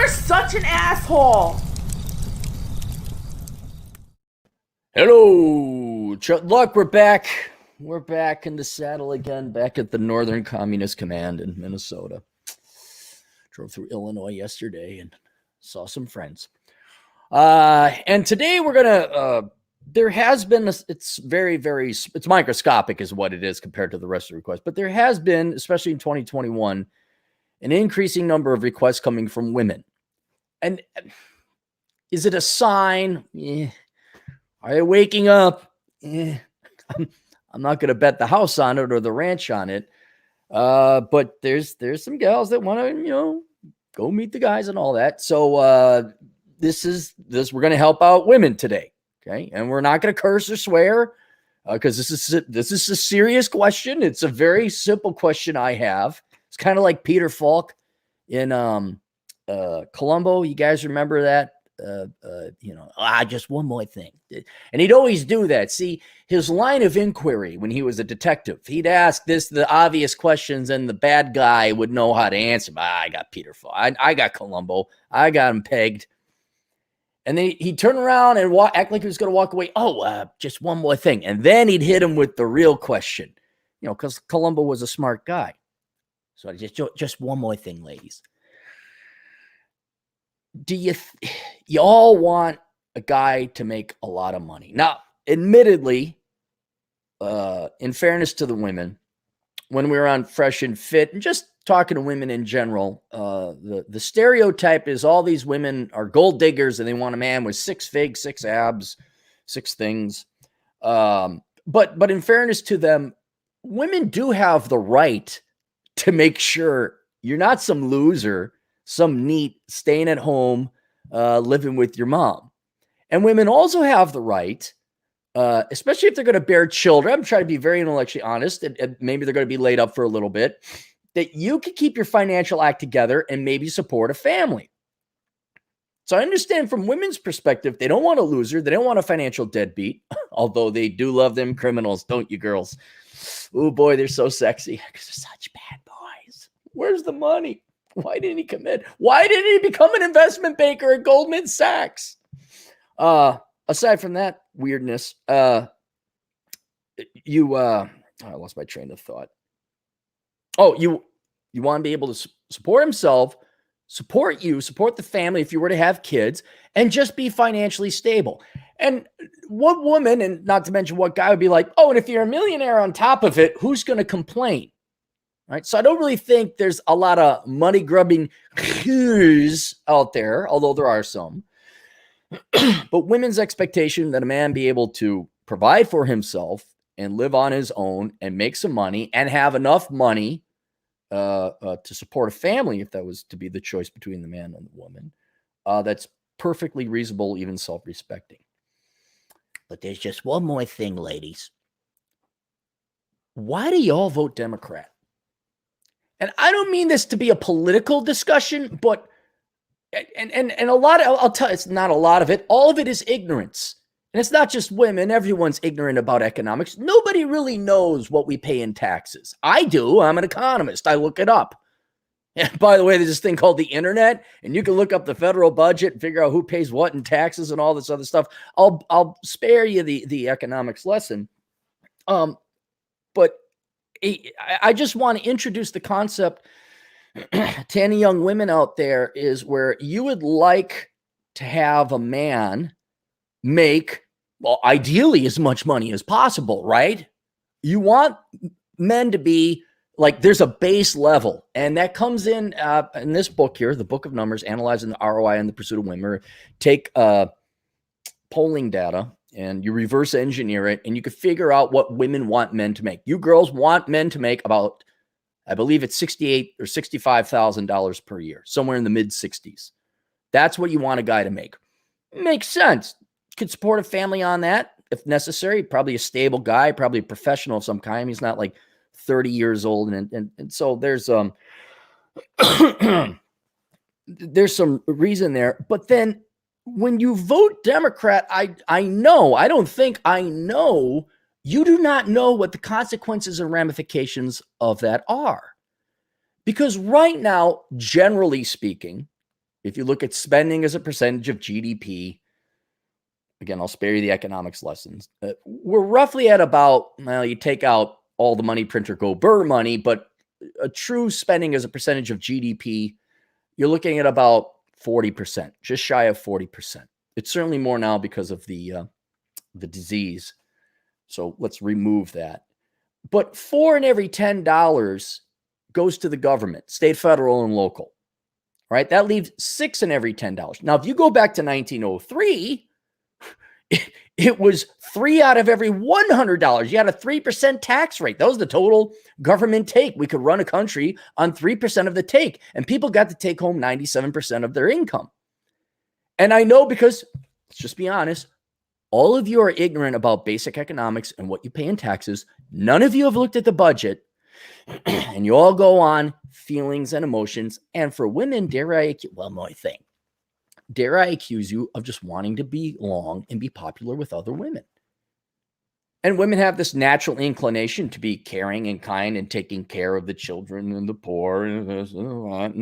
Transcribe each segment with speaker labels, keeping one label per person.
Speaker 1: You're such an asshole.
Speaker 2: Hello, Look, we're back. We're back in the saddle again, back at the Northern Communist Command in Minnesota. Drove through Illinois yesterday and saw some friends. And today we're gonna. There has been. It's very, very. It's microscopic, is what it is compared to the rest of the requests. But there has been, especially in 2021, an increasing number of requests coming from women. And is it a sign? Are they waking up? I'm not going to bet the house on it or the ranch on it. But there's some gals that want to, go meet the guys and all that. So this we're going to help out women today. Okay. And we're not going to curse or swear because this is a serious question. It's a very simple question I have. It's kind of like Peter Falk in Columbo. You guys remember that? Just one more thing. And he'd always do that. See, his line of inquiry when he was a detective, he'd ask the obvious questions and the bad guy would know how to answer. I got Peter Falk. I got Columbo. I got him pegged. And then he'd turn around and act like he was going to walk away. Just one more thing. And then he'd hit him with the real question, because Columbo was a smart guy. So just one more thing, ladies. Do you all want a guy to make a lot of money? Now, admittedly, in fairness to the women, when we were on Fresh and Fit and just talking to women in general, the stereotype is all these women are gold diggers and they want a man with 6 figs, 6 abs, 6 things. But in fairness to them, women do have the right to make sure you're not some loser, some neat staying at home, living with your mom. And women also have the right, especially if they're going to bear children. I'm trying to be very intellectually honest, and maybe they're going to be laid up for a little bit, that you can keep your financial act together and maybe support a family. So I understand from women's perspective, they don't want a loser. They don't want a financial deadbeat, although they do love them criminals, don't you girls? Oh boy, they're so sexy because they're such bad boys. Where's the money? Why didn't he commit? Why didn't he become an investment banker at Goldman Sachs? Aside from that weirdness, I lost my train of thought. Oh, you want to be able to support himself, support you, support the family if you were to have kids, and just be financially stable. And what woman, and not to mention what guy, would be like, and if you're a millionaire on top of it, who's going to complain? Right. So I don't really think there's a lot of money grubbing out there, although there are some. But women's expectation that a man be able to provide for himself and live on his own and make some money and have enough money to support a family, if that was to be the choice between the man and the woman, that's perfectly reasonable, even self-respecting. But there's just one more thing, ladies. Why do y'all vote Democrat? And I don't mean this to be a political discussion, but and a lot of, I'll tell you, it's not a lot of it. All of it is ignorance. And it's not just women. Everyone's ignorant about economics. Nobody really knows what we pay in taxes. I do. I'm an economist. I look it up. And by the way, there's this thing called the internet, and you can look up the federal budget and figure out who pays what in taxes and all this other stuff. I'll spare you the economics lesson. But I just want to introduce the concept to any young women out there, is where you would like to have a man make, well, ideally as much money as possible, right? You want men to be like, there's a base level, and that comes in this book here, the Book of Numbers, Analyzing the ROI in the Pursuit of Women. Take polling data and you reverse engineer it, and you can figure out what women want men to make. You girls want men to make about, I believe it's $68,000 or $65,000 per year, somewhere in the mid 60s. That's what you want a guy to make. Makes sense. Could support a family on that if necessary. Probably a stable guy, probably a professional of some kind. He's not like 30 years old. And so there's there's some reason there. But then when you vote Democrat, I know you do not know what the consequences and ramifications of that are. Because right now, generally speaking, if you look at spending as a percentage of GDP, again, I'll spare you the economics lessons. We're roughly at about, well, you take out all the money printer go burr money, but a true spending as a percentage of GDP, you're looking at about 40%, just shy of 40%. It's certainly more now because of the disease. So let's remove that. But 4 in every $10 goes to the government, state, federal, and local. Right? That leaves 6 in every $10. Now, if you go back to 1903, it was 3 out of every $100. You had a 3% tax rate. That was the total government take. We could run a country on 3% of the take, and people got to take home 97% of their income. And I know because, let's just be honest, all of you are ignorant about basic economics and what you pay in taxes. None of you have looked at the budget, and you all go on feelings and emotions. And for women, dare I accuse you of just wanting to belong and be popular with other women. And women have this natural inclination to be caring and kind and taking care of the children and the poor and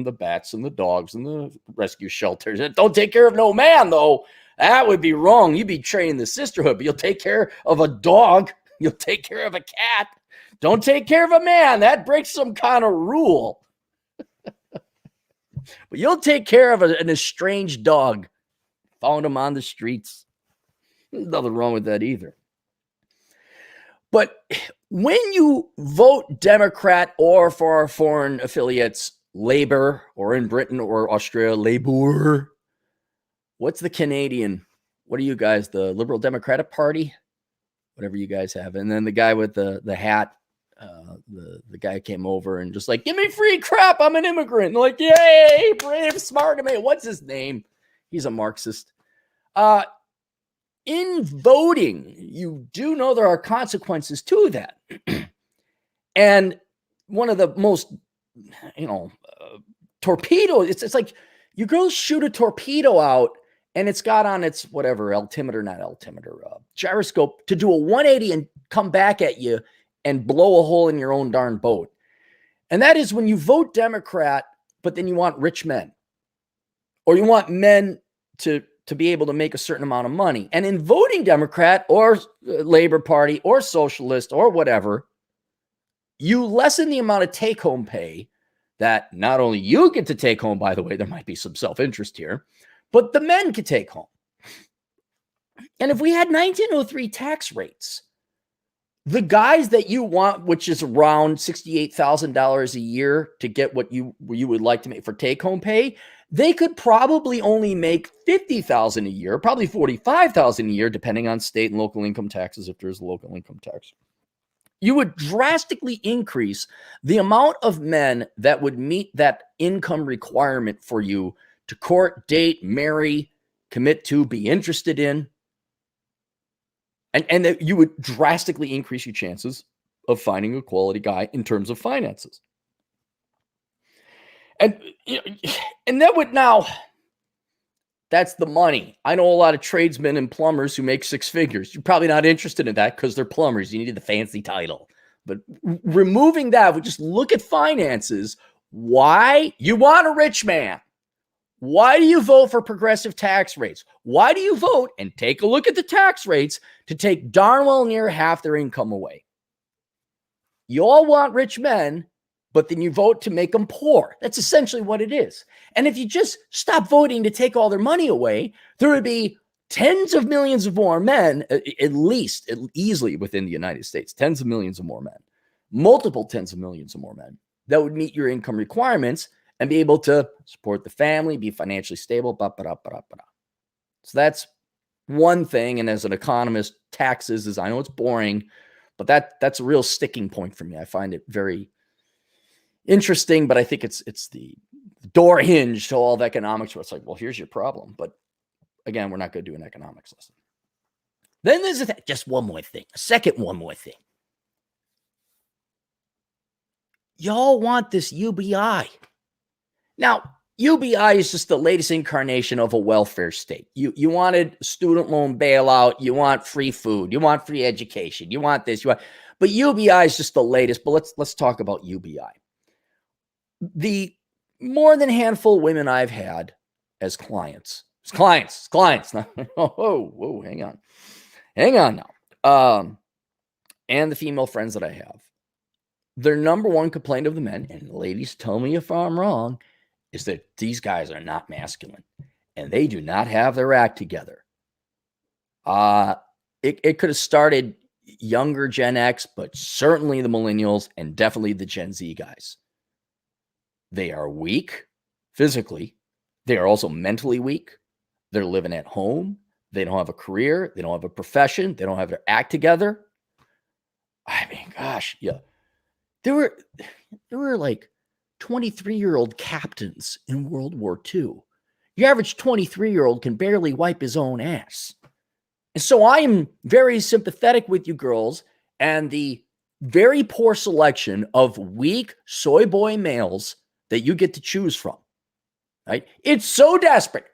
Speaker 2: the bats and the dogs and the rescue shelters. Don't take care of no man, though. That would be wrong. You'd be betraying the sisterhood, but you'll take care of a dog. You'll take care of a cat. Don't take care of a man. That breaks some kind of rule. But you'll take care of an estranged dog. Found him on the streets. There's nothing wrong with that either. But when you vote Democrat or for our foreign affiliates, Labor, or in Britain or Australia, Labour, what's the Canadian? What are you guys, the Liberal Democratic Party? Whatever you guys have. And then the guy with the hat, the guy came over and just like, give me free crap. I'm an immigrant. And like, yay, brave, smart man. What's his name? He's a Marxist. In voting, you do know there are consequences to that. And one of the most, torpedo, it's like you go shoot a torpedo out and it's got on its gyroscope to do a 180 and come back at you and blow a hole in your own darn boat. And that is when you vote Democrat, but then you want rich men, or you want men to be able to make a certain amount of money. And in voting Democrat or Labor Party or Socialist or whatever, you lessen the amount of take-home pay that not only you get to take home, by the way, there might be some self-interest here, but the men could take home. And if we had 1903 tax rates, the guys that you want, which is around $68,000 a year to get what you would like to make for take-home pay, they could probably only make $50,000 a year, probably $45,000 a year, depending on state and local income taxes, if there's a local income tax. You would drastically increase the amount of men that would meet that income requirement for you to court, date, marry, commit to, be interested in. And that you would drastically increase your chances of finding a quality guy in terms of finances. And that would that's the money. I know a lot of tradesmen and plumbers who make 6 figures. You're probably not interested in that because they're plumbers. You needed the fancy title. But removing that, we just look at finances. Why? You want a rich man. Why do you vote for progressive tax rates? Why do you vote and take a look at the tax rates to take darn well near half their income away? You all want rich men, but then you vote to make them poor. That's essentially what it is. And if you just stop voting to take all their money away, there would be tens of millions of more men, at least easily within the United States, tens of millions of more men, multiple tens of millions of more men that would meet your income requirements and be able to support the family, be financially stable. So that's one thing. And as an economist, taxes is, I know it's boring, but that's a real sticking point for me. I find it very interesting, but I think it's the door hinge to all of economics where it's like, well, here's your problem. But again, we're not going to do an economics lesson. Then there's just one more thing. One more thing. Y'all want this UBI. Now, UBI is just the latest incarnation of a welfare state. You wanted student loan bailout. You want free food. You want free education. You want this. But UBI is just the latest. But let's talk about UBI. The more than handful of women I've had as clients. It's clients. Whoa, hang on now. And the female friends that I have, their number one complaint of the men, and ladies, tell me if I'm wrong, is that these guys are not masculine and they do not have their act together. It could have started younger Gen X, but certainly the millennials and definitely the Gen Z guys. They are weak physically. They are also mentally weak. They're living at home. They don't have a career. They don't have a profession. They don't have their act together. I mean, gosh, yeah. There were like 23-year-old captains in World War II. Your average 23-year-old can barely wipe his own ass. And so I am very sympathetic with you girls and the very poor selection of weak soy boy males that you get to choose from. Right? It's so desperate.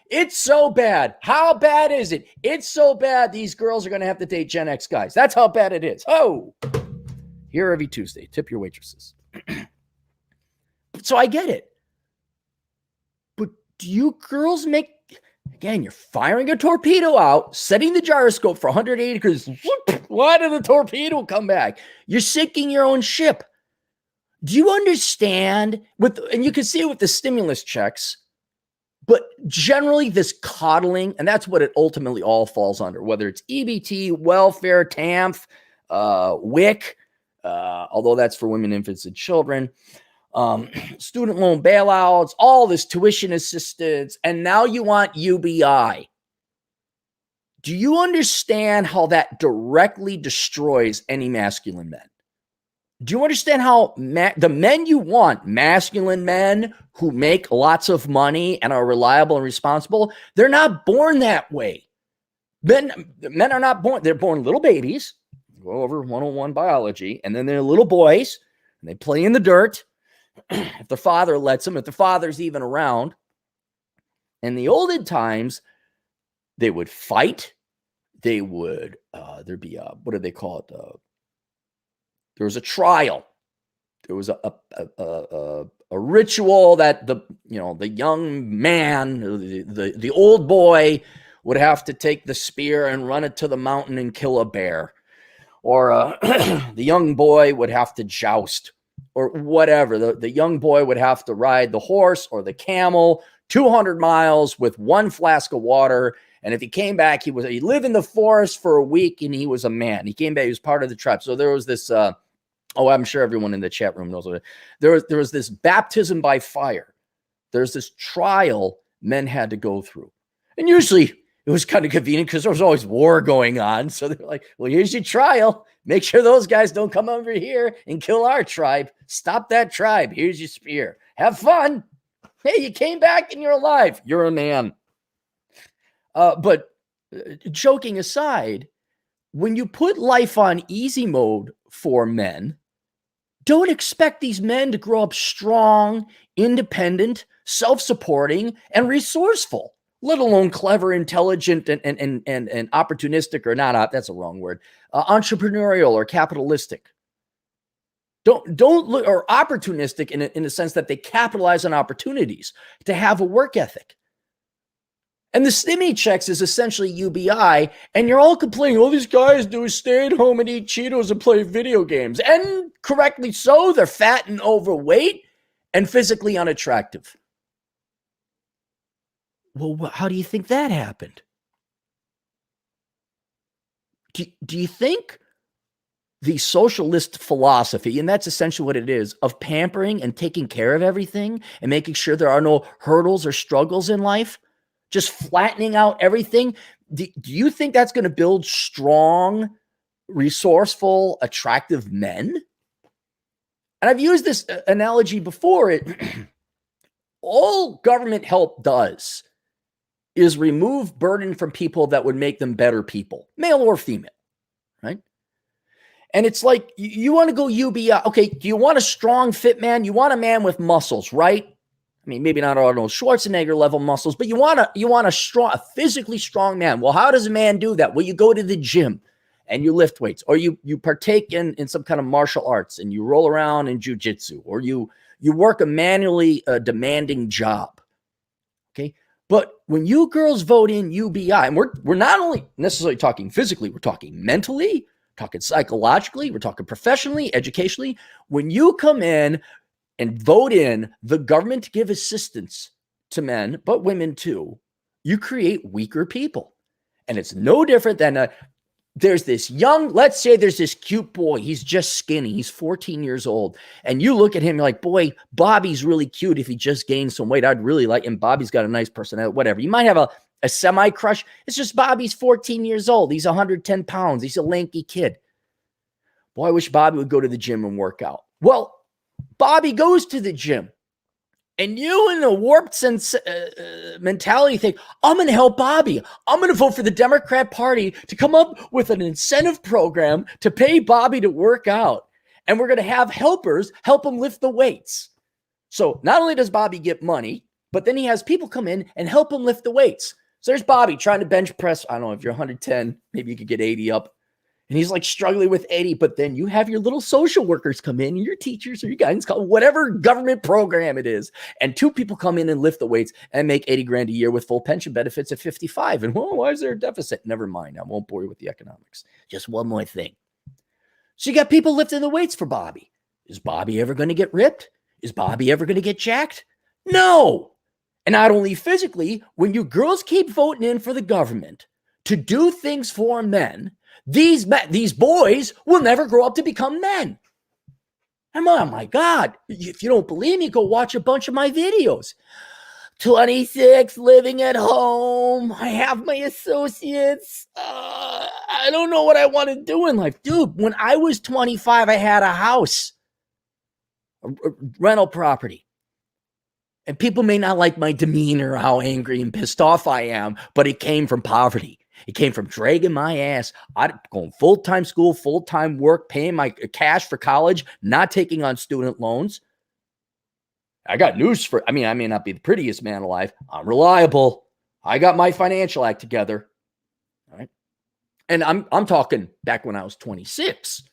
Speaker 2: It's so bad. How bad is it? It's so bad these girls are going to have to date Gen X guys. That's how bad it is. Oh, here every Tuesday. Tip your waitresses. So I get it. But do you girls make... Again, you're firing a torpedo out, setting the gyroscope for 180 degrees. Why did the torpedo come back? You're sinking your own ship. Do you understand? And you can see it with the stimulus checks, but generally this coddling, and that's what it ultimately all falls under, whether it's EBT, welfare, TAMF, WIC, although that's for women, infants, and children, student loan bailouts, all this tuition assistance, and now you want UBI. Do you understand how that directly destroys any masculine men? Do you understand how the men you want, masculine men who make lots of money and are reliable and responsible, they're not born that way. Men are not born. They're born little babies. Go over 101 biology. And then they're little boys. And they play in the dirt. If the father lets them, if the father's even around. In the olden times, they would fight. They would, there'd be what do they call it? There was a trial. There was a ritual that the young man, the old boy would have to take the spear and run it to the mountain and kill a bear. Or the young boy would have to joust or whatever. The young boy would have to ride the horse or the camel 200 miles with one flask of water. And if he came back, he lived in the forest for a week and he was a man. He came back, he was part of the tribe. So there was this, I'm sure everyone in the chat room knows what there was this baptism by fire. There's this trial men had to go through. And usually it was kind of convenient because there was always war going on. So they're like, well, here's your trial. Make sure those guys don't come over here and kill our tribe. Stop that tribe. Here's your spear. Have fun. Hey, you came back and you're alive. You're a man. But joking aside, when you put life on easy mode for men, don't expect these men to grow up strong, independent, self-supporting, and resourceful, let alone clever, intelligent, and opportunistic, or not, that's a wrong word, entrepreneurial or capitalistic. Don't look, or opportunistic in the sense that they capitalize on opportunities to have a work ethic. And the stimmy checks is essentially UBI, and you're all complaining, all these guys do is stay at home and eat Cheetos and play video games. And correctly so, they're fat and overweight and physically unattractive. Well, how do you think that happened? Do you think the socialist philosophy, and that's essentially what it is, of pampering and taking care of everything and making sure there are no hurdles or struggles in life, just flattening out everything, do you think that's going to build strong, resourceful, attractive men? And I've used this analogy before. All government help does is remove burden from people that would make them better people, male or female, right? And it's like, you want to go UBI. Okay, do you want a strong, fit man? You want a man with muscles, right? I mean, maybe not Arnold Schwarzenegger level muscles, but you want a physically strong man. Well, how does a man do that? Well, you go to the gym and you lift weights, or you partake in some kind of martial arts and you roll around in jujitsu, or you work a manually demanding job. Okay. But when you girls vote in UBI, and we're not only necessarily talking physically, we're talking mentally, talking psychologically, we're talking professionally, educationally. When you come in and vote in the government to give assistance to men, but women too, you create weaker people. And it's no different than there's this young, let's say there's this cute boy. He's just skinny. He's 14 years old. And you look at him, you're like, boy, Bobby's really cute if he just gained some weight. I'd really like him. Bobby's got a nice personality, whatever. You might have a semi-crush. It's just Bobby's 14 years old. He's 110 pounds. He's a lanky kid. Boy, I wish Bobby would go to the gym and work out. Well, Bobby goes to the gym. And you in a warped sense mentality think, I'm going to help Bobby. I'm going to vote for the Democrat Party to come up with an incentive program to pay Bobby to work out. And we're going to have helpers help him lift the weights. So not only does Bobby get money, but then he has people come in and help him lift the weights. So there's Bobby trying to bench press. I don't know, if you're 110, maybe you could get 80 up. And he's like struggling with 80, but then you have your little social workers come in, your teachers or your guidance, whatever government program it is. And two people come in and lift the weights and make 80 grand a year with full pension benefits at 55. And why is there a deficit? Never mind. I won't bore you with the economics. Just one more thing. So you got people lifting the weights for Bobby. Is Bobby ever going to get ripped? Is Bobby ever going to get jacked? No. And not only physically, when you girls keep voting in for the government to do things for men, these boys will never grow up to become men. And oh my God, if you don't believe me, go watch a bunch of my videos. 26, living at home. I have my associates. I don't know what I want to do in life. Dude, when I was 25, I had a house, a rental property. And people may not like my demeanor, how angry and pissed off I am, but it came from poverty. It came from dragging my ass, going full-time school, full-time work, paying my cash for college, not taking on student loans. I got news I may not be the prettiest man alive. I'm reliable. I got my financial act together. All right. And I'm talking back when I was 26.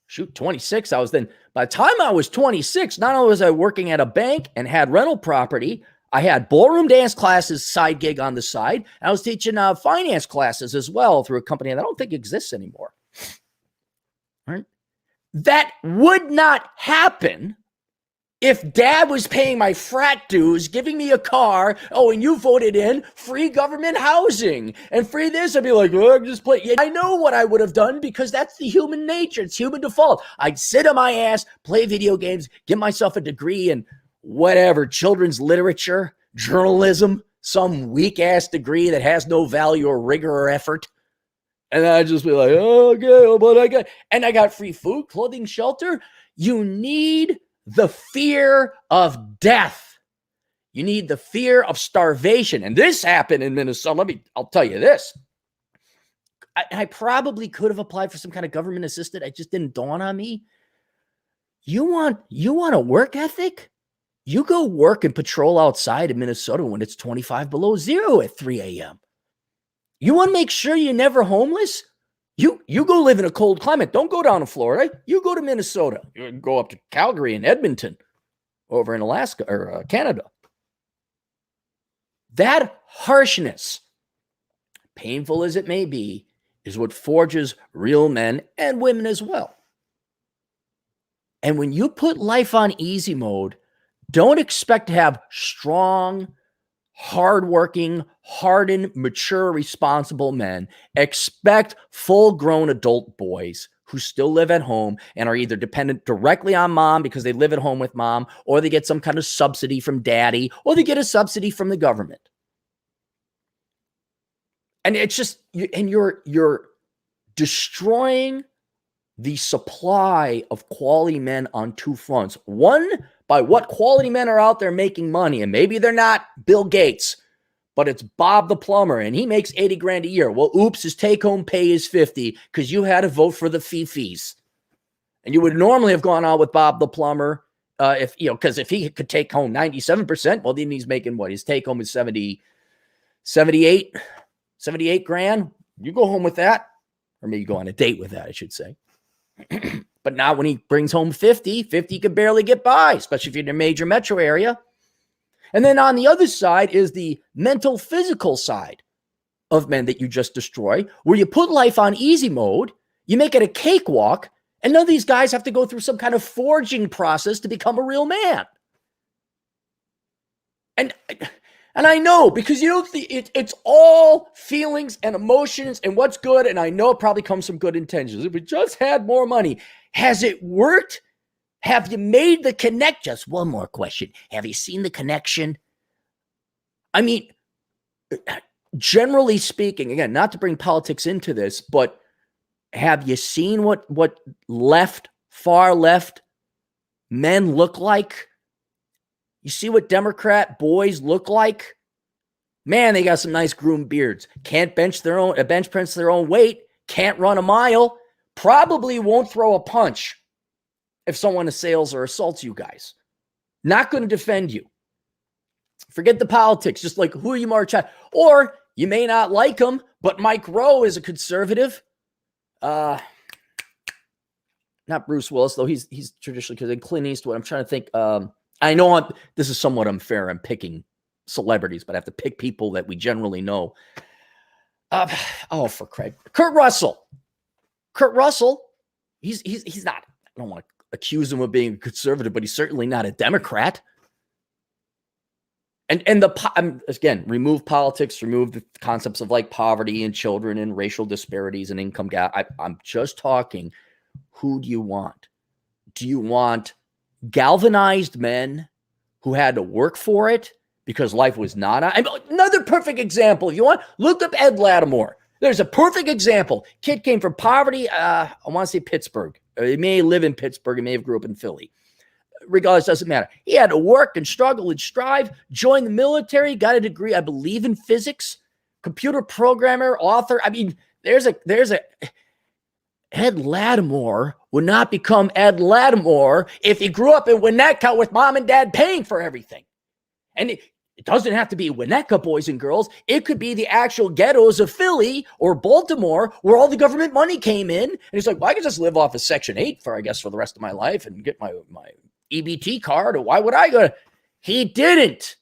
Speaker 2: Shoot, 26. By the time I was 26, not only was I working at a bank and had rental property, I had ballroom dance classes, side gig on the side. I was teaching finance classes as well through a company that I don't think exists anymore. All right. That would not happen if dad was paying my frat dues, giving me a car. Oh, and you voted in free government housing and free this. I'd be like, oh, just play. Yeah, I know what I would have done because that's the human nature. It's human default. I'd sit on my ass, play video games, get myself a degree in whatever, children's literature, journalism, some weak ass degree that has no value or rigor or effort. And I'd just be like, oh, okay, but I got free food, clothing, shelter. You need the fear of death. You need the fear of starvation. And this happened in Minnesota. I'll tell you this. I probably could have applied for some kind of government assistance. It just didn't dawn on me. You want a work ethic? You go work and patrol outside in Minnesota when it's 25 below zero at 3 a.m. You want to make sure you're never homeless? You go live in a cold climate. Don't go down to Florida. You go to Minnesota. You go up to Calgary and Edmonton over in Alaska or Canada. That harshness, painful as it may be, is what forges real men and women as well. And when you put life on easy mode, don't expect to have strong, hardworking, hardened, mature, responsible men. Expect full-grown adult boys who still live at home and are either dependent directly on mom because they live at home with mom, or they get some kind of subsidy from daddy, or they get a subsidy from the government. And it's just, you're destroying the supply of quality men on two fronts. One, by what quality men are out there making money. And maybe they're not Bill Gates, but it's Bob the plumber, and he makes 80 grand a year. Well, oops, his take-home pay is 50 because you had to vote for the fee-fees. And you would normally have gone out with Bob the plumber because if he could take home 97%, well, then he's making what? His take-home is 78 grand. You go home with that, or maybe go on a date with that, I should say. But now when he brings home 50 could barely get by, especially if you're in a major metro area. And then on the other side is the mental, physical side of men that you just destroy, where you put life on easy mode, you make it a cakewalk, and none of these guys have to go through some kind of forging process to become a real man. And I know, because it's all feelings and emotions and what's good, and I know it probably comes from good intentions. If we just had more money, has it worked? Have you made the connect? Just one more question. Have you seen the connection? I mean, generally speaking, again, not to bring politics into this, but have you seen what far left men look like? You see what Democrat boys look like? Man, they got some nice groomed beards. Can't bench press their own weight. Can't run a mile. Probably won't throw a punch if someone assails or assaults you guys. Not going to defend you. Forget the politics. Just like, who are you march at? Or you may not like him, but Mike Rowe is a conservative. Not Bruce Willis, though. He's traditionally, because in Clint Eastwood, I'm trying to think. I know this is somewhat unfair. I'm picking celebrities, but I have to pick people that we generally know. For Craig. Kurt Russell. He's not, I don't want to accuse him of being a conservative, but he's certainly not a Democrat. And again, remove politics, remove the concepts of like poverty and children and racial disparities and income gap. I'm just talking, who do you want? Do you want galvanized men who had to work for it because life was not? Another perfect example. If you want, look up Ed Lattimore. There's a perfect example. Kid came from poverty. I want to say Pittsburgh. He may live in Pittsburgh. He may have grew up in Philly. Regardless, doesn't matter. He had to work and struggle and strive, joined the military, got a degree, I believe, in physics, computer programmer, author. I mean, there's a Ed Lattimore would not become Ed Lattimore if he grew up in Winnetka with mom and dad paying for everything. And it doesn't have to be Winnetka, boys and girls. It could be the actual ghettos of Philly or Baltimore where all the government money came in. And he's like, well, I could just live off of Section 8 for the rest of my life and get my EBT card, or why would I go? He didn't.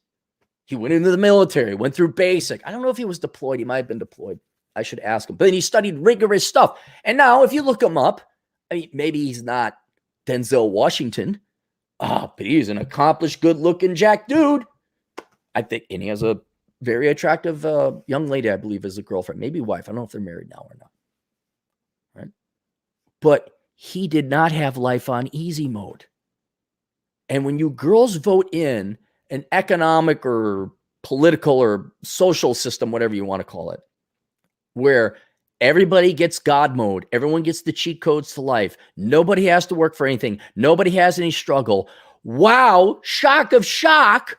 Speaker 2: He went into the military, went through basic. I don't know if he was deployed. He might have been deployed. I should ask him. But then he studied rigorous stuff. And now if you look him up, I mean, maybe he's not Denzel Washington. But he's an accomplished, good-looking Jack dude. I think, and he has a very attractive young lady, I believe, as a girlfriend, maybe wife. I don't know if they're married now or not. Right? But he did not have life on easy mode. And when you girls vote in an economic or political or social system, whatever you want to call it, where everybody gets God mode, everyone gets the cheat codes to life, nobody has to work for anything, nobody has any struggle. Wow, shock of shock,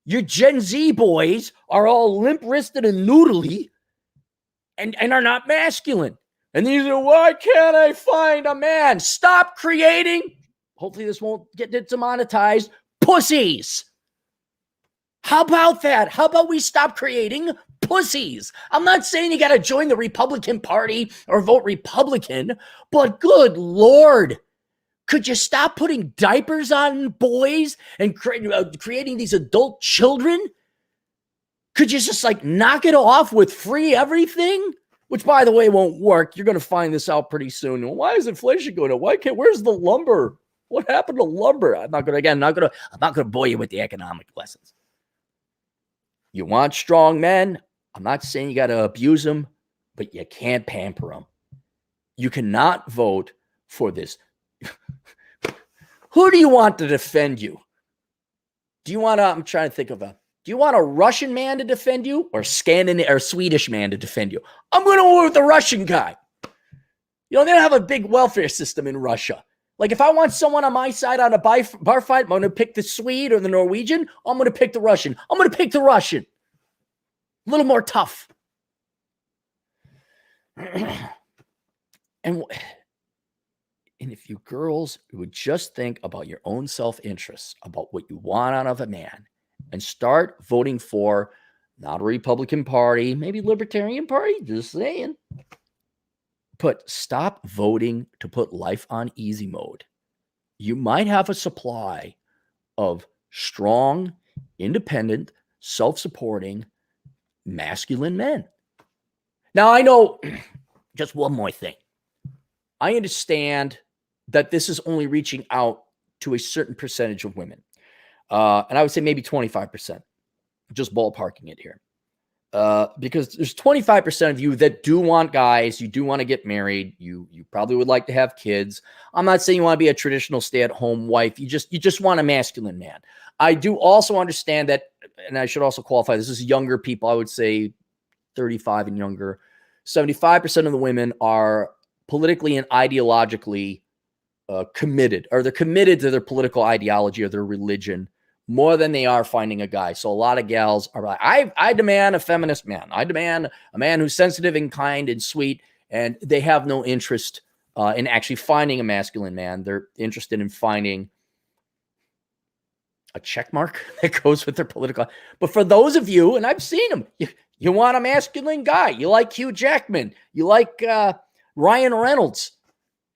Speaker 2: your Gen Z boys are all limp-wristed and noodly and are not masculine. And these are, why can't I find a man? Stop creating. Hopefully this won't get demonetized. Pussies. How about that? How about we stop creating pussies? I'm not saying you got to join the Republican Party or vote Republican, but good Lord, could you stop putting diapers on boys and creating these adult children? Could you just like knock it off with free everything? Which, by the way, won't work. You're going to find this out pretty soon. Why is inflation going up? Where's the lumber? What happened to lumber? I'm not going to bore you with the economic lessons. You want strong men? I'm not saying you got to abuse them, but you can't pamper them. You cannot vote for this. Who do you want to defend you? I'm trying to think of do you want a Russian man to defend you or Swedish man to defend you? I'm going to go with the Russian guy. They don't have a big welfare system in Russia. Like, if I want someone on my side on a bar fight, I'm going to pick the Swede or the Norwegian. I'm going to pick the Russian. I'm going to pick the Russian. A little more tough. And if you girls would just think about your own self-interest, about what you want out of a man, and start voting for not a Republican Party, maybe Libertarian Party, just saying. But stop voting to put life on easy mode. You might have a supply of strong, independent, self-supporting, masculine men. Now, I know just one more thing. I understand that this is only reaching out to a certain percentage of women. And I would say maybe 25%, just ballparking it here. Because there's 25% of you that do want guys, you do want to get married, you probably would like to have kids. I'm not saying you want to be a traditional stay-at-home wife. You just want a masculine man. I do also understand that, and I should also qualify, this is younger people. I would say 35 and younger. 75% of the women are politically and ideologically committed, or they're committed to their political ideology or their religion more than they are finding a guy. So a lot of gals are like, I demand a feminist man. I demand a man who's sensitive and kind and sweet. And they have no interest in actually finding a masculine man. They're interested in finding a check mark that goes with their political. But for those of you, and I've seen them, you want a masculine guy. You like Hugh Jackman. You like Ryan Reynolds.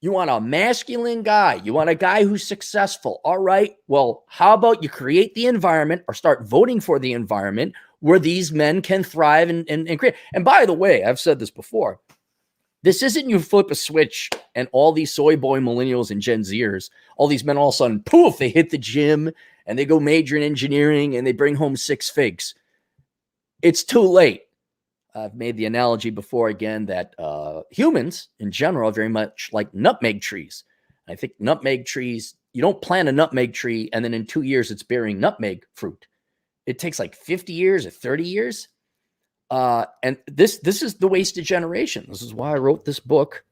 Speaker 2: You want a masculine guy. You want a guy who's successful. All right. Well, how about you create the environment or start voting for the environment where these men can thrive and create. And by the way, I've said this before. This isn't you flip a switch and all these soy boy millennials and Gen Zers, all these men all of a sudden, poof, they hit the gym and they go major in engineering and they bring home 6 figs. It's too late. I've made the analogy before again that humans in general are very much like nutmeg trees. I think nutmeg trees, you don't plant a nutmeg tree and then in 2 years it's bearing nutmeg fruit. It takes like 50 years or 30 years. And this is the wasted generation. This is why I wrote this book.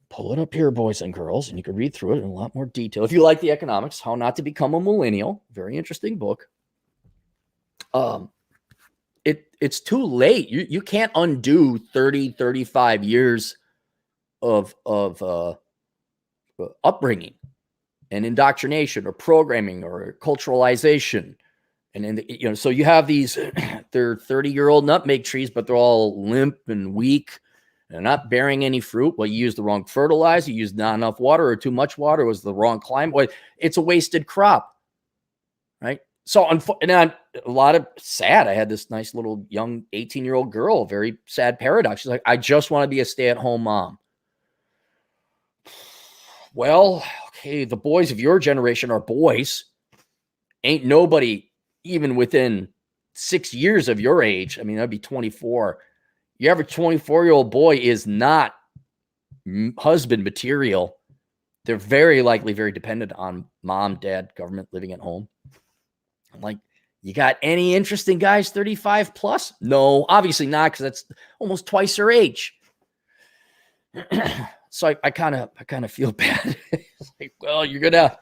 Speaker 2: Pull it up here, boys and girls, and you can read through it in a lot more detail. If you like the economics, How Not to Become a Millennial, very interesting book. It's too late. You can't undo 30, 35 years of upbringing and indoctrination or programming or culturalization. And then, so you have these, they're 30-year-old nutmeg trees, but they're all limp and weak. They're not bearing any fruit. Well, you used the wrong fertilizer, you used not enough water or too much water, it was the wrong climate. Well, it's a wasted crop, right? So, and a lot of sad. I had this nice little young 18-year-old girl, very sad paradox. She's like, I just want to be a stay-at-home mom. Well, okay, the boys of your generation are boys. Ain't nobody even within 6 years of your age. I mean, that'd be 24. Your average 24-year-old boy is not husband material. They're very likely very dependent on mom, dad, government, living at home. I'm like, you got any interesting guys 35 plus? No, obviously not, because that's almost twice her age. So I kind of feel bad. It's like, well, you're gonna,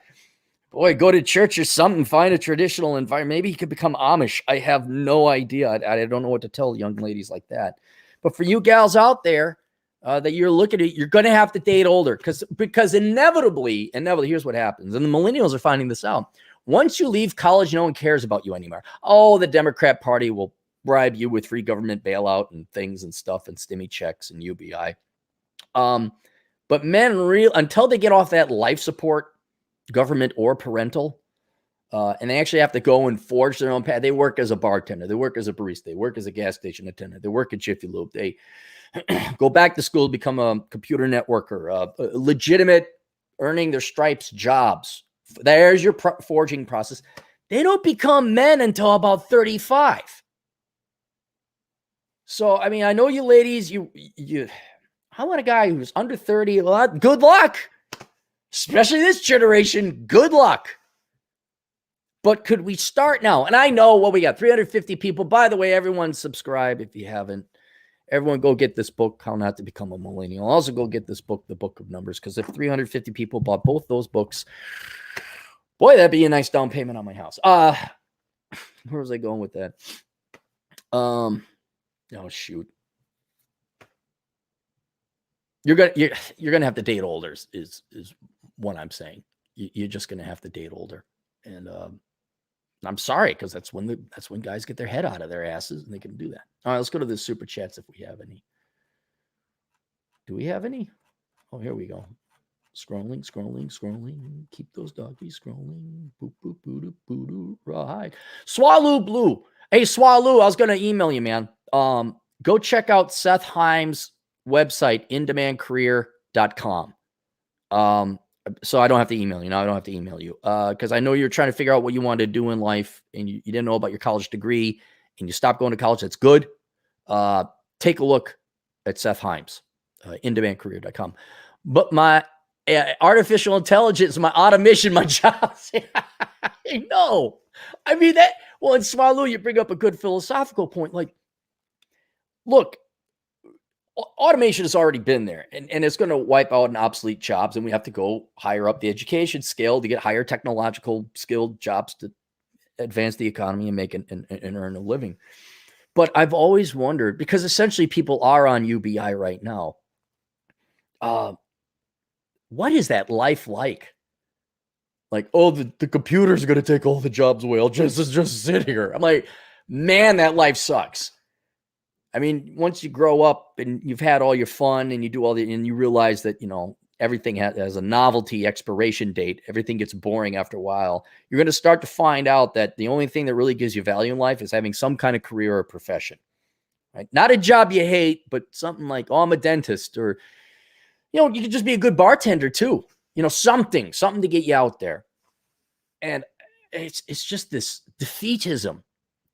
Speaker 2: boy, go to church or something, find a traditional environment. Maybe you could become Amish. I have no idea. I don't know what to tell young ladies like that. But for you gals out there that you're looking at, you're going to have to date older because inevitably, here's what happens. And the millennials are finding this out. Once you leave college, no one cares about you anymore. Oh, the Democrat Party will bribe you with free government bailout and things and stuff and stimmy checks and UBI. But men until they get off that life support, government or parental, and they actually have to go and forge their own path. They work as a bartender. They work as a barista. They work as a gas station attendant. They work at Jiffy Lube. They go back to school to become a computer networker, legitimate earning their stripes jobs. There's your forging process. They don't become men until about 35. So, I mean, I know you ladies, I want a guy who's under 30. Good luck. Especially this generation. Good luck. But could we start now? And I know what we got, 350 people. By the way, everyone subscribe if you haven't. Everyone go get this book, How Not to Become a Millennial. Also go get this book, The Book of Numbers, because if 350 people bought both those books, boy, that'd be a nice down payment on my house. Where was I going with that? Oh, shoot. You're gonna have to date older is what I'm saying. You're just gonna have to date older. And I'm sorry, because that's when guys get their head out of their asses and they can do that. All right, let's go to the super chats if we have any. Do we have any? Oh, here we go. Scrolling. Keep those doggies scrolling. Boop, boop, boo, doo, boo, doo, right. Swallow Blue. Hey, Swallow, I was going to email you, man. Go check out Seth Himes' website, indemandcareer.com. So I don't have to email you. Now I don't have to email you because I know you're trying to figure out what you want to do in life and you didn't know about your college degree and you stopped going to college. That's good. Take a look at Seth Himes, indemandcareer.com. But my artificial intelligence, my automation, my jobs. No, I mean that. Well, in Swallow, you bring up a good philosophical point. Like, look, automation has already been there and it's going to wipe out and obsolete jobs. And we have to go higher up the education scale to get higher technological skilled jobs to advance the economy and make and earn a living. But I've always wondered, because essentially people are on UBI right now. What is that life like? Like, oh, the computers are going to take all the jobs away. I'll just sit here. I'm like, man, that life sucks. I mean, once you grow up and you've had all your fun and you do and you realize that, everything has a novelty expiration date, everything gets boring after a while. You're going to start to find out that the only thing that really gives you value in life is having some kind of career or profession, right? Not a job you hate, but something like, oh, I'm a dentist, or, you could just be a good bartender too, something to get you out there. And it's just this defeatism,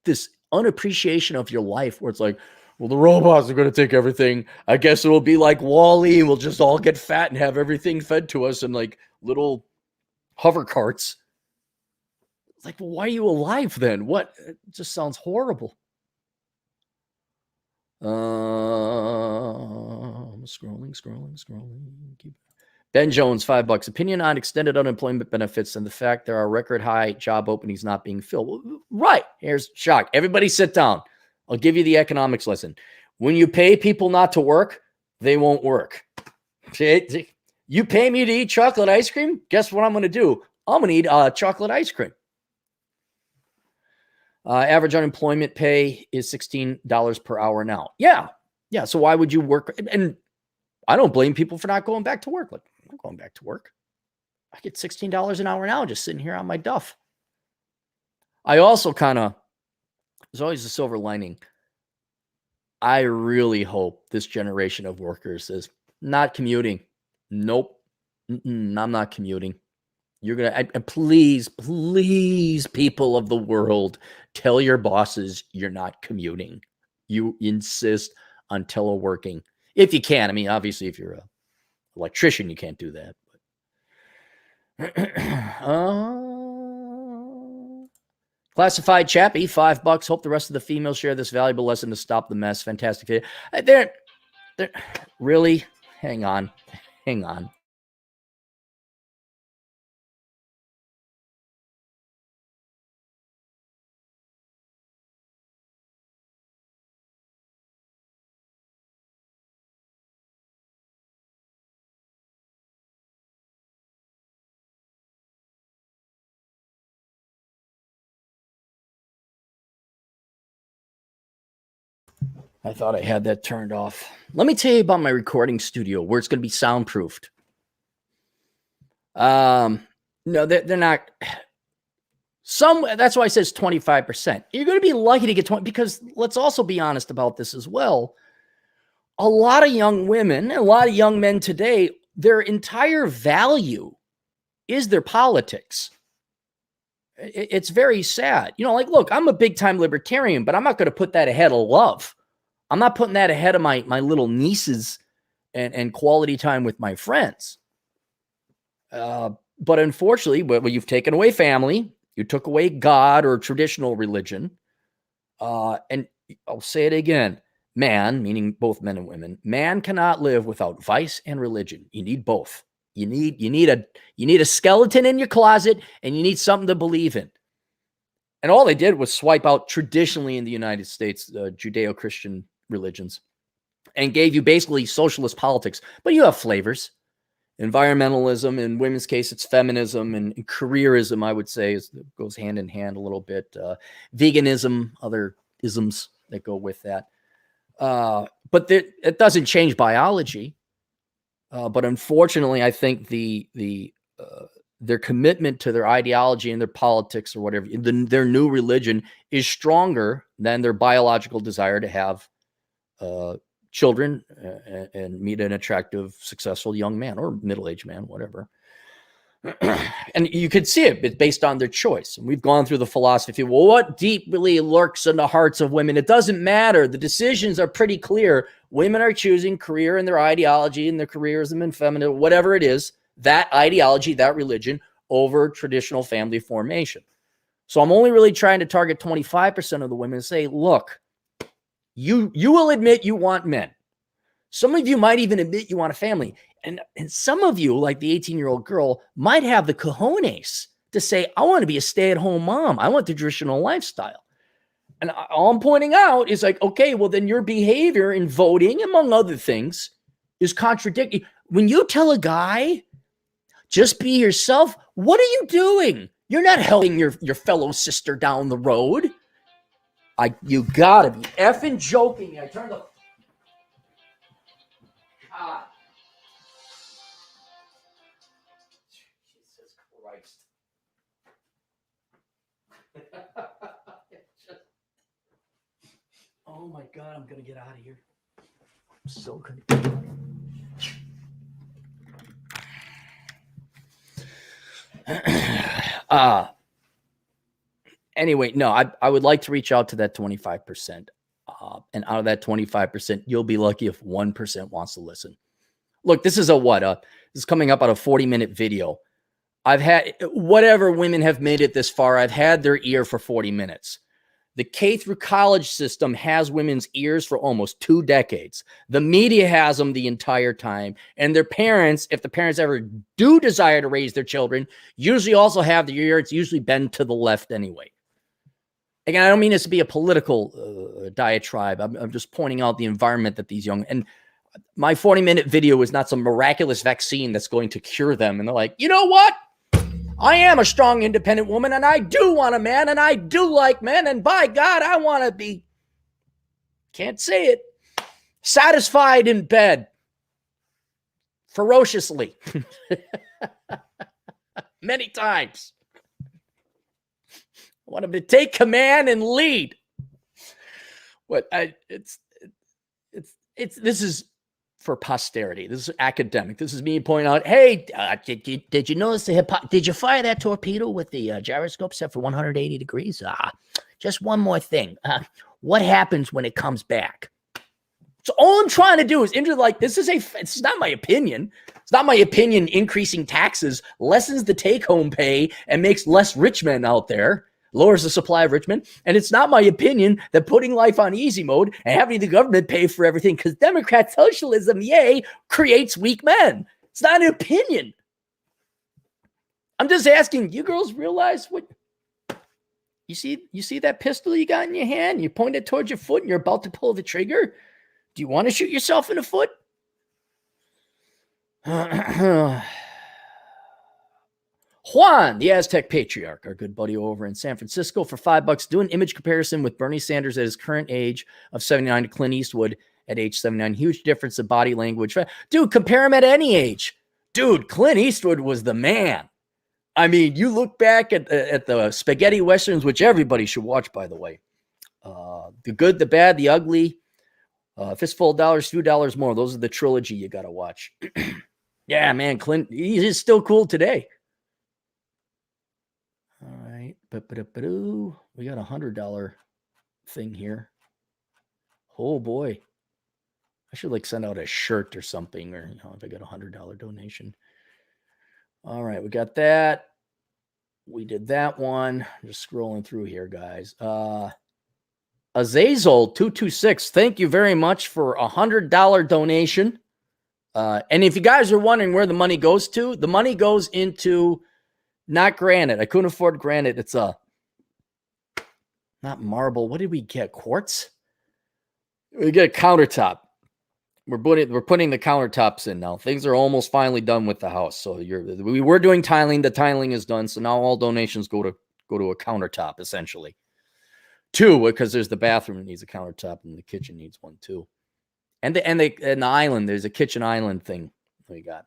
Speaker 2: this unappreciation of your life where it's like, well, the robots are going to take everything. I guess it'll be like WALL-E and we'll just all get fat and have everything fed to us in like little hover carts. Like, well, why are you alive then? What? It just sounds horrible. Scrolling. Ben Jones, $5. Opinion on extended unemployment benefits and the fact there are record high job openings not being filled. Right. Here's shock. Everybody sit down. I'll give you the economics lesson. When you pay people not to work, they won't work. You pay me to eat chocolate ice cream? Guess what I'm going to do? I'm going to eat chocolate ice cream. Average unemployment pay is $16 per hour now. Yeah. So why would you work? And I don't blame people for not going back to work. Like, I'm going back to work. I get $16 an hour now just sitting here on my duff. I also there's always a silver lining. I really hope this generation of workers is not commuting. Nope. I'm not commuting. You're going to, please, people of the world, tell your bosses you're not commuting. You insist on teleworking. If you can. I mean, obviously, if you're an electrician, you can't do that. Classified Chappie, $5. Hope the rest of the females share this valuable lesson to stop the mess. Fantastic video. They're really, hang on. I thought I had that turned off. Let me tell you about my recording studio where it's going to be soundproofed. No, they're not. That's why I says 25%. You're going to be lucky to get 20, because let's also be honest about this as well. A lot of young women, a lot of young men today, their entire value is their politics. It's very sad. Like, look, I'm a big time libertarian, but I'm not going to put that ahead of love. I'm not putting that ahead of my little nieces and quality time with my friends. But unfortunately, when you've taken away family, you took away God or traditional religion. And I'll say it again, man, meaning both men and women, man cannot live without vice and religion. You need both. You need a skeleton in your closet, and you need something to believe in. And all they did was swipe out traditionally in the United States, Judeo-Christian religions, and gave you basically socialist politics. But you have flavors. Environmentalism, in women's case, it's feminism, and careerism, I would say, goes hand in hand a little bit. Veganism, other isms that go with that. But it doesn't change biology. But unfortunately, I think their commitment to their ideology and their politics or whatever, their new religion is stronger than their biological desire to have children and meet an attractive, successful young man or middle-aged man, whatever. And you could see it. It's based on their choice. And we've gone through the philosophy. Well, what deeply lurks in the hearts of women? It doesn't matter. The decisions are pretty clear. Women are choosing career and their ideology and their careerism and feminine, whatever it is, that ideology, that religion over traditional family formation. So I'm only really trying to target 25% of the women and say, look, you will admit you want men. Some of you might even admit you want a family. And some of you, like the 18-year-old girl, might have the cojones to say, I want to be a stay-at-home mom. I want the traditional lifestyle. And all I'm pointing out is like, okay, well, then your behavior in voting, among other things, is contradicting. When you tell a guy, just be yourself, what are you doing? You're not helping your fellow sister down the road. You gotta be effing joking me. I turned the... God. Jesus Christ. Oh my God, I'm gonna get out of here. I'm so good. Anyway, no, I would like to reach out to that 25%. And out of that 25%, you'll be lucky if 1% wants to listen. Look, this is this is coming up on a 40-minute video. I've had, whatever women have made it this far, I've had their ear for 40 minutes. The K through college system has women's ears for almost 2 decades. The media has them the entire time. And their parents, if the parents ever do desire to raise their children, usually also have the ear. It's usually bent to the left anyway. Again, I don't mean this to be a political diatribe. I'm just pointing out the environment that these young... And my 40-minute video is not some miraculous vaccine that's going to cure them. And they're like, you know what? I am a strong, independent woman, and I do want a man, and I do like men, and by God, I want to be, can't say it, satisfied in bed. Ferociously. Many times. I want him to take command and lead. This is for posterity. This is academic. This is me pointing out, hey, did you notice did you fire that torpedo with the gyroscope set for 180 degrees? Just one more thing. What happens when it comes back? So all I'm trying to do is it's not my opinion. It's not my opinion increasing taxes lessens the take-home pay and makes less rich men out there. Lowers the supply of rich men. And it's not my opinion that putting life on easy mode and having the government pay for everything, because Democrat socialism, yay, creates weak men. It's not an opinion. I'm just asking, you girls realize what you see that pistol you got in your hand? You point it towards your foot and you're about to pull the trigger. Do you want to shoot yourself in the foot? Juan, the Aztec patriarch, our good buddy over in San Francisco, for $5, do an image comparison with Bernie Sanders at his current age of 79 to Clint Eastwood at age 79. Huge difference in body language. Dude, compare him at any age. Dude, Clint Eastwood was the man. I mean, you look back at the spaghetti westerns, which everybody should watch, by the way. The Good, the Bad, the Ugly, Fistful of Dollars, $2 More. Those are the trilogy you got to watch. Yeah, man, Clint, he is still cool today. All right. We got $100 thing here. Oh boy. I should send out a shirt or something, or if I got $100 donation. All right, we got that. We did that one. I'm just scrolling through here, guys. Azazel 226. Thank you very much for $100 donation. And if you guys are wondering where the money goes to, the money goes into not granite. I couldn't afford granite. It's not marble. What did we get? Quartz? We get a countertop. We're putting the countertops in now. Things are almost finally done with the house. So we were doing tiling. The tiling is done. So now all donations go to a countertop, essentially. 2, because there's the bathroom that needs a countertop and the kitchen needs one too. And the island, there's a kitchen island thing. we got?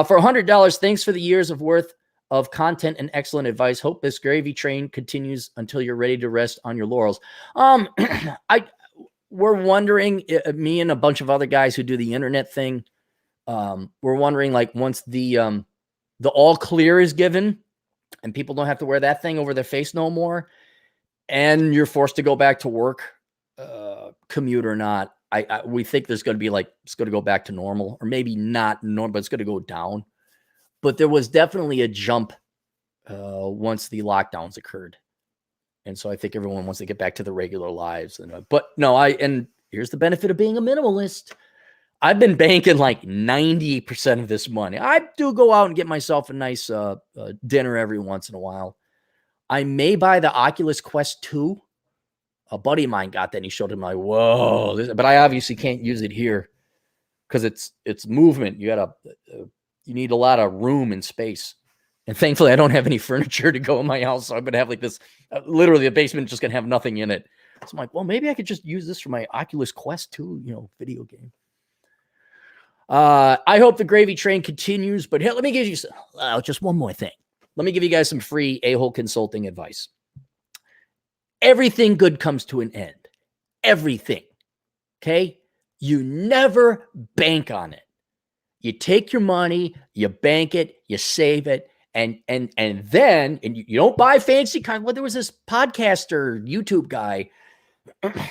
Speaker 2: For $100, thanks for the years of worth of content and excellent advice. Hope this gravy train continues until you're ready to rest on your laurels. We're wondering, me and a bunch of other guys who do the internet thing, we're wondering, like, once the all clear is given and people don't have to wear that thing over their face no more, and you're forced to go back to work, commute or not, we think there's going to be, like, it's going to go back to normal, or maybe not normal, but it's going to go down. But there was definitely a jump once the lockdowns occurred. And so I think everyone wants to get back to the regular lives. But no, and here's the benefit of being a minimalist. I've been banking like 90% of this money. I do go out and get myself a nice dinner every once in a while. I may buy the Oculus Quest 2. A buddy of mine got that and he showed him, like, whoa. But I obviously can't use it here because it's movement. You need a lot of room and space. And thankfully, I don't have any furniture to go in my house. So I'm going to have like this, literally the basement just going to have nothing in it. So I'm like, well, maybe I could just use this for my Oculus Quest 2, video game. I hope the gravy train continues, but here, let me give you just one more thing. Let me give you guys some free a-hole consulting advice. Everything good comes to an end. Everything. Okay? You never bank on it. You take your money, you bank it, you save it, and then you don't buy fancy kind. Well, there was this podcaster, YouTube guy.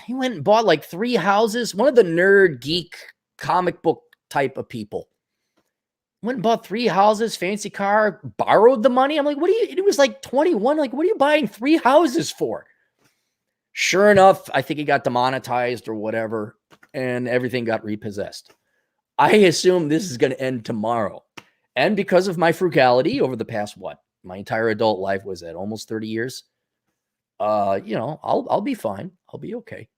Speaker 2: He went and bought like 3 houses. One of the nerd, geek, comic book type of people. Went and bought 3 houses, fancy car, borrowed the money. I'm like, it was like 21. Like, what are you buying 3 houses for? Sure enough, I think he got demonetized or whatever, and everything got repossessed. I assume this is going to end tomorrow. And because of my frugality over the past, my entire adult life was at almost 30 years. I'll be fine. I'll be okay.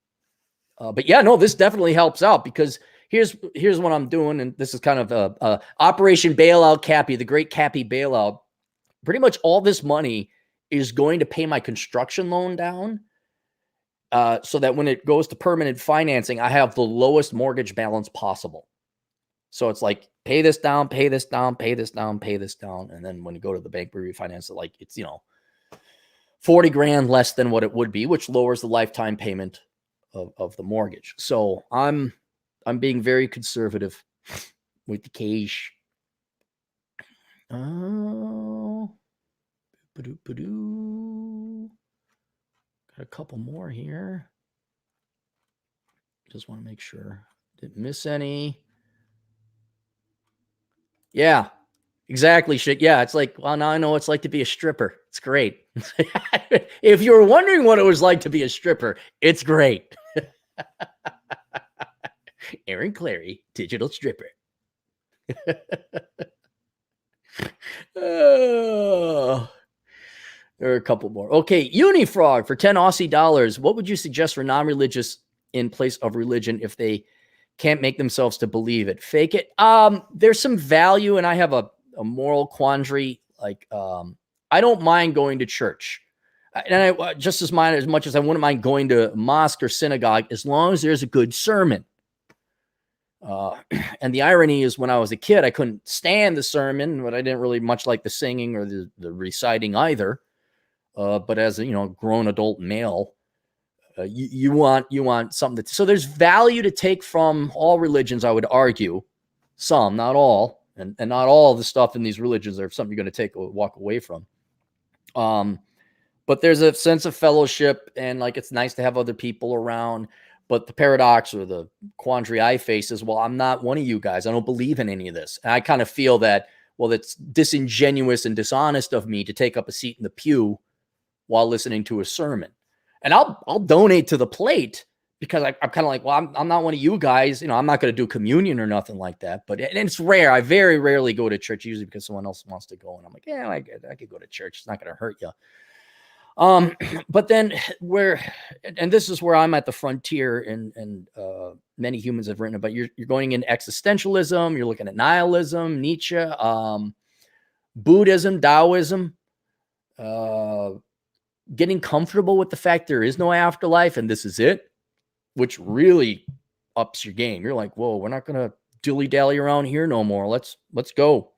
Speaker 2: But yeah, no, this definitely helps out because here's what I'm doing. And this is kind of Operation Bailout Cappy, the great Cappy bailout. Pretty much all this money is going to pay my construction loan down. So that when it goes to permanent financing, I have the lowest mortgage balance possible. So it's like, pay this down, pay this down, pay this down, pay this down. And then when you go to the bank, we refinance it, like it's, $40,000 less than what it would be, which lowers the lifetime payment of the mortgage. So I'm being very conservative with the cash. Oh, got a couple more here. Just want to make sure didn't miss any. Yeah, exactly. Shit. Yeah, it's like, well, now I know what it's like to be a stripper. It's great. If you were wondering what it was like to be a stripper, it's great. Aaron Clary, digital stripper. Oh, there are a couple more. Okay, Unifrog for 10 Aussie dollars. What would you suggest for non-religious in place of religion if they can't make themselves to believe it? Fake it. There's some value, and I have a moral quandary. Like, I don't mind going to church, and I just as much as I wouldn't mind going to a mosque or synagogue, as long as there's a good sermon. And the irony is, when I was a kid, I couldn't stand the sermon, but I didn't really much like the singing or the reciting either. But as a grown adult male, you want something so there's value to take from all religions, I would argue. Some, not all, and not all the stuff in these religions are something you're going to walk away from. But there's a sense of fellowship, and like it's nice to have other people around. But the paradox or the quandary I face is, well, I'm not one of you guys. I don't believe in any of this. And I kind of feel that, well, it's disingenuous and dishonest of me to take up a seat in the pew while listening to a sermon. And I'll donate to the plate because I'm kind of like, well, I'm not one of you guys. I'm not going to do communion or nothing like that. But and it's rare. I very rarely go to church, usually because someone else wants to go. And I'm like, yeah, I could go to church. It's not going to hurt you. But then and this is where I'm at the frontier, and many humans have written about, you're going into existentialism. You're looking at nihilism, Nietzsche, Buddhism, Taoism, getting comfortable with the fact there is no afterlife and this is it, which really ups your game. You're like, whoa, we're not going to dilly-dally around here no more. Let's go.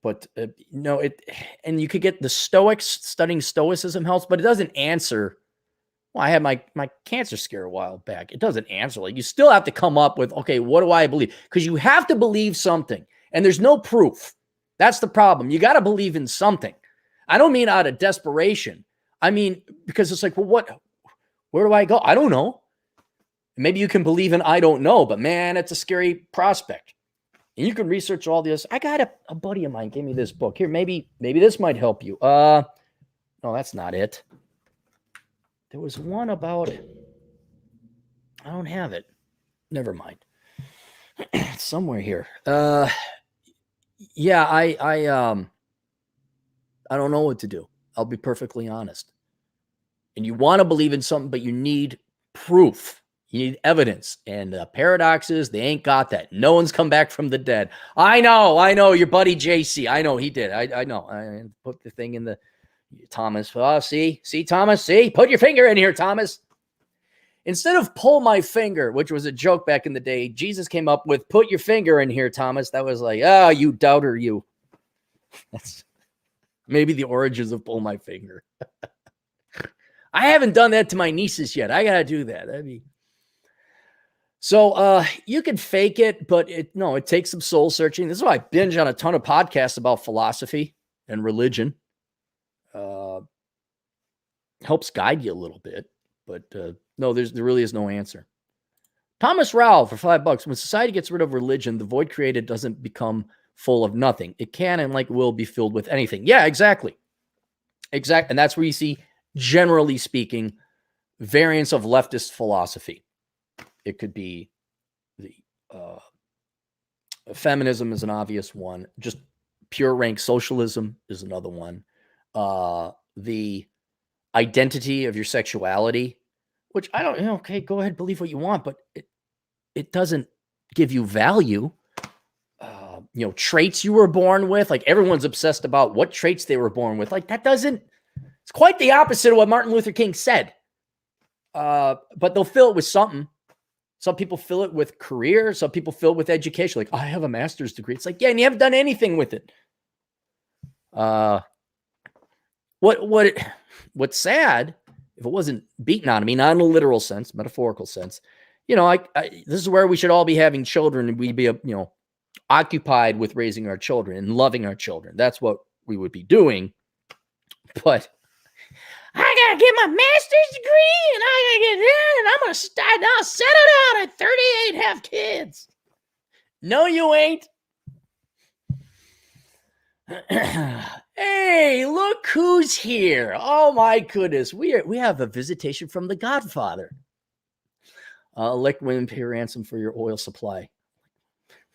Speaker 2: But no, and you could get the Stoics, studying Stoicism helps, but it doesn't answer. Well, I had my cancer scare a while back. It doesn't answer. Like, you still have to come up with, okay, what do I believe? Because you have to believe something, and there's no proof. That's the problem. You got to believe in something. I don't mean out of desperation. I mean, because it's like, well, where do I go? I don't know. Maybe you can believe in I don't know, but man, it's a scary prospect. And you can research all this. I got a buddy of mine gave me this book. Here, maybe this might help you. No, that's not it. There was one about, I don't have it. Never mind. It's somewhere here. Yeah, I don't know what to do. I'll be perfectly honest. And you want to believe in something, but you need proof. You need evidence. And the paradox is they ain't got that. No one's come back from the dead. I know. Your buddy JC. I know he did. I know. I put the thing in the Thomas. Oh, see, Thomas. See, put your finger in here, Thomas. Instead of pull my finger, which was a joke back in the day, Jesus came up with put your finger in here, Thomas. That was like, you doubter, you. That's maybe the origins of pull my finger. I haven't done that to my nieces yet. I got to do that. That'd be. So you can fake it, but it takes some soul searching. This is why I binge on a ton of podcasts about philosophy and religion. Helps guide you a little bit, but no, there really is no answer. Thomas Rowell for $5. When society gets rid of religion, the void created doesn't become full of nothing. It can and will be filled with anything. Yeah, exactly. And that's where you see, generally speaking, variants of leftist philosophy. It could be the feminism is an obvious one. Just pure rank socialism is another one. The identity of your sexuality, which I don't, okay, go ahead, believe what you want, but it doesn't give you value. Traits you were born with, like everyone's obsessed about what traits they were born with. Like it's quite the opposite of what Martin Luther King said. But they'll fill it with something. Some people fill it with career. Some people fill it with education. Like, I have a master's degree. It's like, yeah, and you haven't done anything with it. What's sad, if it wasn't beaten on me, not in a literal sense, metaphorical sense, this is where we should all be having children, and we'd be, occupied with raising our children and loving our children. That's what we would be doing. But I gotta get my master's degree, and I gotta get in, and I'm gonna settle down at 38, have kids. No, you ain't. Hey, look who's here. Oh my goodness. We have a visitation from the Godfather. Elect women pay ransom for your oil supply.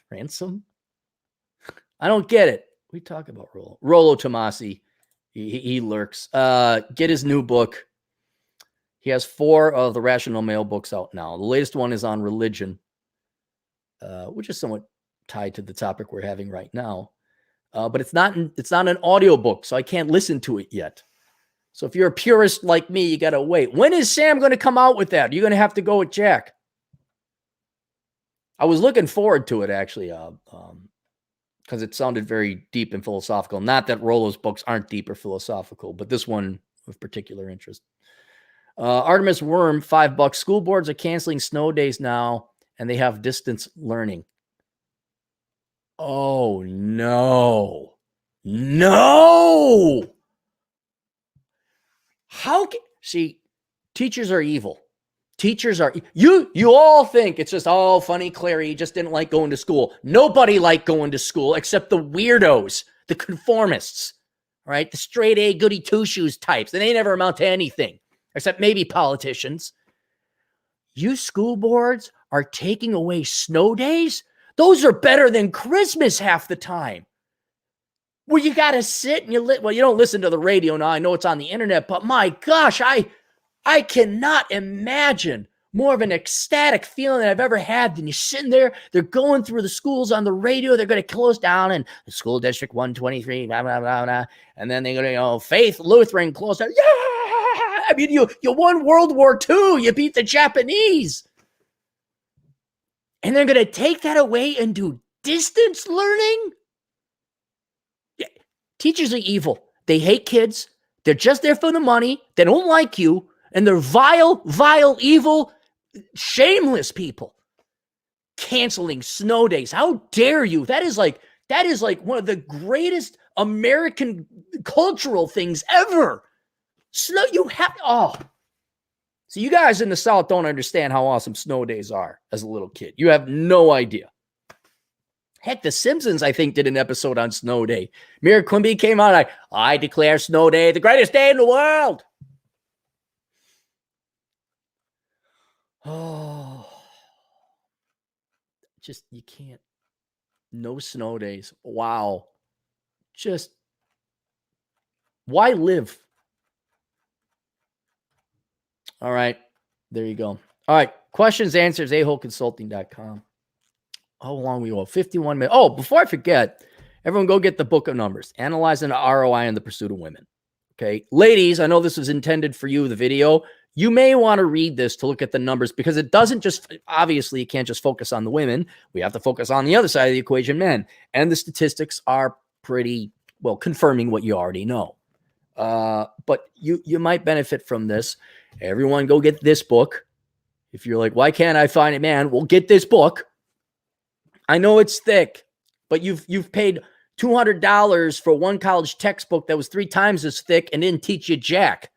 Speaker 2: Ransom? I don't get it. We talk about Rollo Tomasi. He lurks. Get his new book. He has 4 of the Rational Male books out now. The latest one is on religion, which is somewhat tied to the topic we're having right now. But it's not an audio book, so I can't listen to it yet. So if you're a purist like me, you got to wait. When is Sam going to come out with that? You're going to have to go with Jack. I was looking forward to it, actually, because it sounded very deep and philosophical. Not that Rollo's books aren't deep or philosophical, but this one of particular interest. Artemis Worm, $5. School boards are canceling snow days now, and they have distance learning. Oh, no. See, teachers are evil. Teachers are, you all think it's just, oh, funny, Clary, just didn't like going to school. Nobody liked going to school except the weirdos, the conformists, right? The straight A, goody two-shoes types. And they never amount to anything, except maybe politicians. You school boards are taking away snow days? Those are better than Christmas half the time. Where you got to sit and you don't listen to the radio now. I know it's on the internet, but my gosh, I cannot imagine more of an ecstatic feeling that I've ever had than you sitting there. They're going through the schools on the radio. They're going to close down and the school district 123, blah, blah, blah, blah. And then they're going to, Faith Lutheran closed down. Yeah! I mean, you won World War II. You beat the Japanese. And they're going to take that away and do distance learning? Yeah. Teachers are evil. They hate kids. They're just there for the money. They don't like you. And they're vile, evil, shameless people. Canceling snow days. How dare you? That is like one of the greatest American cultural things ever. Snow, so you guys in the South don't understand how awesome snow days are as a little kid. You have no idea. Heck, The Simpsons, I think, did an episode on Snow Day. Mira Quimby came out, I declare Snow Day the greatest day in the world. Oh, just, you can't. No snow days. Wow. Just, why live? All right. There you go. All right. Questions, answers, aholeconsulting.com. How long we go? 51 minutes. Oh, before I forget, everyone go get the book of numbers, Analyzing the ROI in the Pursuit of Women. Okay. Ladies, I know this was intended for you, the video. You may want to read this to look at the numbers because it doesn't just, obviously, you can't just focus on the women. We have to focus on the other side of the equation, men. And the statistics are pretty, well, confirming what you already know. But you might benefit from this. Everyone go get this book. If you're like, why can't I find it, man? Well, get this book. I know it's thick, but you've paid $200 for one college textbook that was 3 times as thick and didn't teach you jack.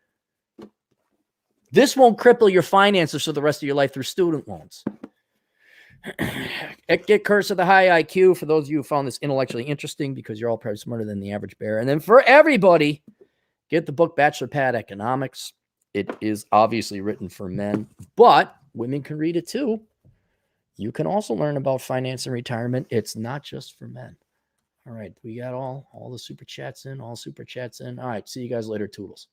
Speaker 2: This won't cripple your finances for the rest of your life through student loans. Get Curse of the High IQ for those of you who found this intellectually interesting because you're all probably smarter than the average bear. And then for everybody, get the book Bachelor Pad Economics. It is obviously written for men, but women can read it too. You can also learn about finance and retirement. It's not just for men. All right. We got all the super chats in, all super chats in. All right. See you guys later. Toodles.